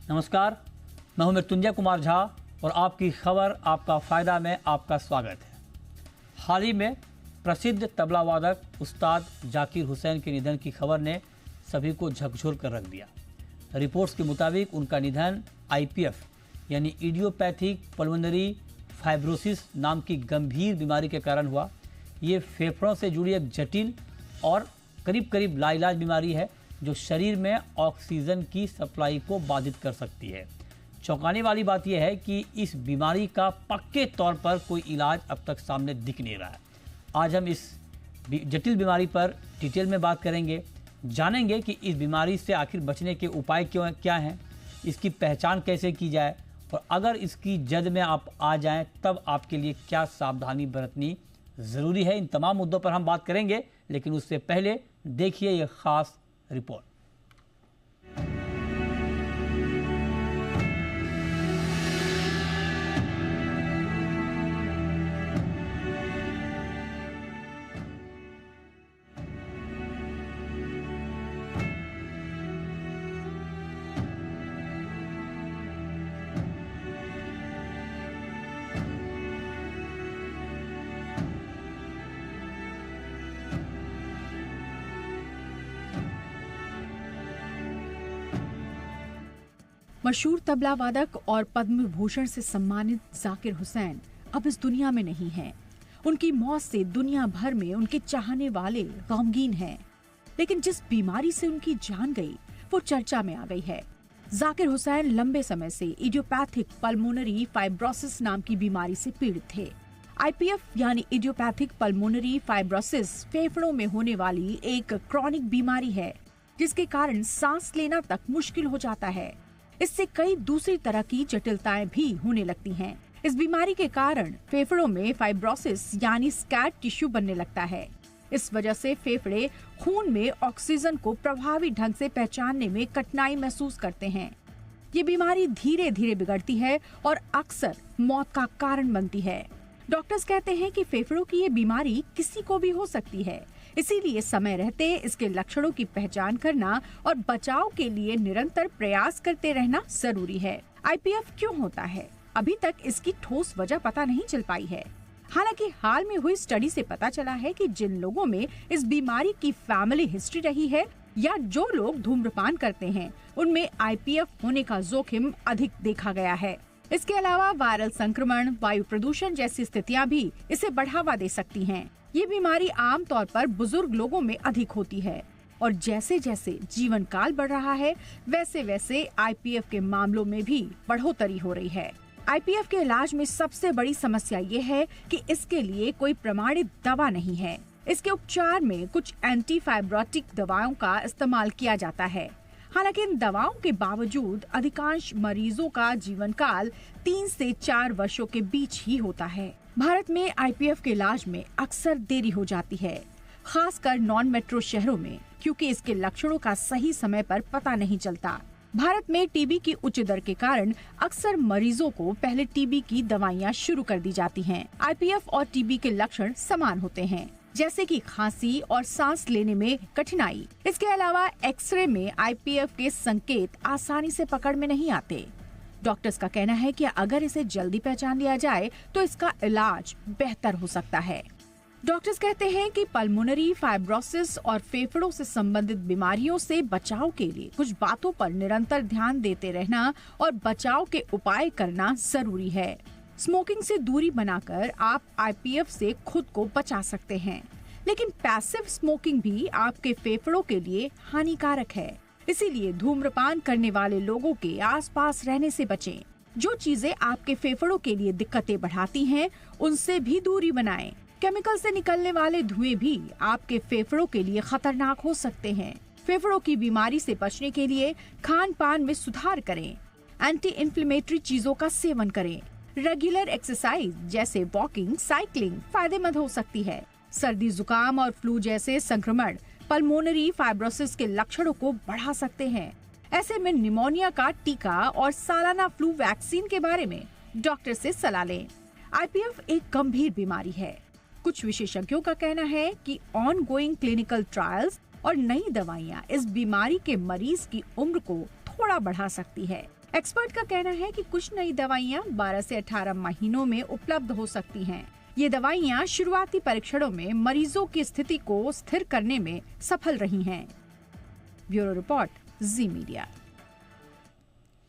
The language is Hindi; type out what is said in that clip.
नमस्कार, मैं हूं मृत्युंजय कुमार झा और आपकी खबर आपका फ़ायदा में आपका स्वागत है। हाल ही में प्रसिद्ध तबला वादक उस्ताद जाकिर हुसैन के निधन की खबर ने सभी को झकझोर कर रख दिया। रिपोर्ट्स के मुताबिक उनका निधन आईपीएफ यानी इडियोपैथिक पल्मोनरी फाइब्रोसिस नाम की गंभीर बीमारी के कारण हुआ। ये फेफड़ों से जुड़ी एक जटिल और करीब लाइलाज बीमारी है जो शरीर में ऑक्सीजन की सप्लाई को बाधित कर सकती है। चौंकाने वाली बात यह है कि इस बीमारी का पक्के तौर पर कोई इलाज अब तक सामने दिख नहीं रहा है। आज हम इस जटिल बीमारी पर डिटेल में बात करेंगे, जानेंगे कि इस बीमारी से आखिर बचने के उपाय क्या हैं, इसकी पहचान कैसे की जाए और अगर इसकी जद में आप आ जाएं तब आपके लिए क्या सावधानी बरतनी ज़रूरी है। इन तमाम मुद्दों पर हम बात करेंगे, लेकिन उससे पहले देखिए ये ख़ास रिपोर्ट। मशहूर तबला वादक और पद्म भूषण से सम्मानित जाकिर हुसैन अब इस दुनिया में नहीं हैं। उनकी मौत से दुनिया भर में उनके चाहने वाले गमगीन हैं, लेकिन जिस बीमारी से उनकी जान गई वो चर्चा में आ गई है। जाकिर हुसैन लंबे समय से इडियोपैथिक पल्मोनरी फाइब्रोसिस नाम की बीमारी से पीड़ित थे। आईपीएफ यानी इडियोपैथिक पल्मोनरी फाइब्रोसिस फेफड़ों में होने वाली एक क्रॉनिक बीमारी है जिसके कारण सांस लेना तक मुश्किल हो जाता है। इससे कई दूसरी तरह की जटिलताएं भी होने लगती हैं। इस बीमारी के कारण फेफड़ों में फाइब्रोसिस यानी स्कैर टिश्यू बनने लगता है। इस वजह से फेफड़े खून में ऑक्सीजन को प्रभावी ढंग से पहचानने में कठिनाई महसूस करते हैं। ये बीमारी धीरे धीरे बिगड़ती है और अक्सर मौत का कारण बनती है। डॉक्टर्स कहते हैं कि फेफड़ों की ये बीमारी किसी को भी हो सकती है, इसीलिए समय रहते इसके लक्षणों की पहचान करना और बचाव के लिए निरंतर प्रयास करते रहना जरूरी है। आईपीएफ क्यों होता है, अभी तक इसकी ठोस वजह पता नहीं चल पाई है। हालांकि हाल में हुई स्टडी से पता चला है कि जिन लोगों में इस बीमारी की फैमिली हिस्ट्री रही है या जो लोग धूम्रपान करते हैं, उनमें आईपीएफ होने का जोखिम अधिक देखा गया है। इसके अलावा वायरल संक्रमण, वायु प्रदूषण जैसी स्थितियां भी इसे बढ़ावा दे सकती हैं। ये बीमारी आमतौर पर बुजुर्ग लोगों में अधिक होती है और जैसे जैसे जीवन काल बढ़ रहा है वैसे वैसे आईपीएफ के मामलों में भी बढ़ोतरी हो रही है। आईपीएफ के इलाज में सबसे बड़ी समस्या ये है कि इसके लिए कोई प्रमाणित दवा नहीं है। इसके उपचार में कुछ एंटी फाइब्रोटिक दवाओं का इस्तेमाल किया जाता है। हालांकि इन दवाओं के बावजूद अधिकांश मरीजों का जीवन काल 3 से 4 वर्षों के बीच ही होता है। भारत में आईपीएफ के इलाज में अक्सर देरी हो जाती है, खासकर नॉन मेट्रो शहरों में, क्योंकि इसके लक्षणों का सही समय पर पता नहीं चलता। भारत में टीबी की उच्च दर के कारण अक्सर मरीजों को पहले टीबी की दवाइयां शुरू कर दी जाती हैं। आईपीएफ और टीबी के लक्षण समान होते हैं, जैसे कि खांसी और सांस लेने में कठिनाई। इसके अलावा एक्सरे में आईपीएफ के संकेत आसानी से पकड़ में नहीं आते। डॉक्टर्स का कहना है कि अगर इसे जल्दी पहचान लिया जाए तो इसका इलाज बेहतर हो सकता है। डॉक्टर्स कहते हैं कि पल्मोनरी फाइब्रोसिस और फेफड़ों से संबंधित बीमारियों से बचाव के लिए कुछ बातों पर निरंतर ध्यान देते रहना और बचाव के उपाय करना जरूरी है। स्मोकिंग से दूरी बनाकर आप आईपीएफ से खुद को बचा सकते हैं, लेकिन पैसिव स्मोकिंग भी आपके फेफड़ों के लिए हानिकारक है। इसीलिए धूम्रपान करने वाले लोगों के आसपास रहने से बचें। जो चीजें आपके फेफड़ों के लिए दिक्कतें बढ़ाती हैं, उनसे भी दूरी बनाएं। केमिकल से निकलने वाले धुएं भी आपके फेफड़ों के लिए खतरनाक हो सकते हैं। फेफड़ों की बीमारी से बचने के लिए खान पान में सुधार करें, एंटी इन्फ्लेमेटरी चीजों का सेवन करें। रेगुलर एक्सरसाइज जैसे वॉकिंग, साइकिलिंग फायदेमंद हो सकती है। सर्दी, जुकाम और फ्लू जैसे संक्रमण पल्मोनरी फाइब्रोसिस के लक्षणों को बढ़ा सकते हैं। ऐसे में निमोनिया का टीका और सालाना फ्लू वैक्सीन के बारे में डॉक्टर से सलाह लें। आईपीएफ एक गंभीर बीमारी है। कुछ विशेषज्ञों का कहना है कि ऑन गोइंग क्लिनिकल ट्रायल्स और नई दवाइयां इस बीमारी के मरीज की उम्र को थोड़ा बढ़ा सकती है। एक्सपर्ट का कहना है कि कुछ नई दवाइयां 12 से 18 महीनों में उपलब्ध हो सकती हैं। ये दवाइयां शुरुआती परीक्षणों में मरीजों की स्थिति को स्थिर करने में सफल रही हैं। ब्यूरो रिपोर्ट, जी मीडिया।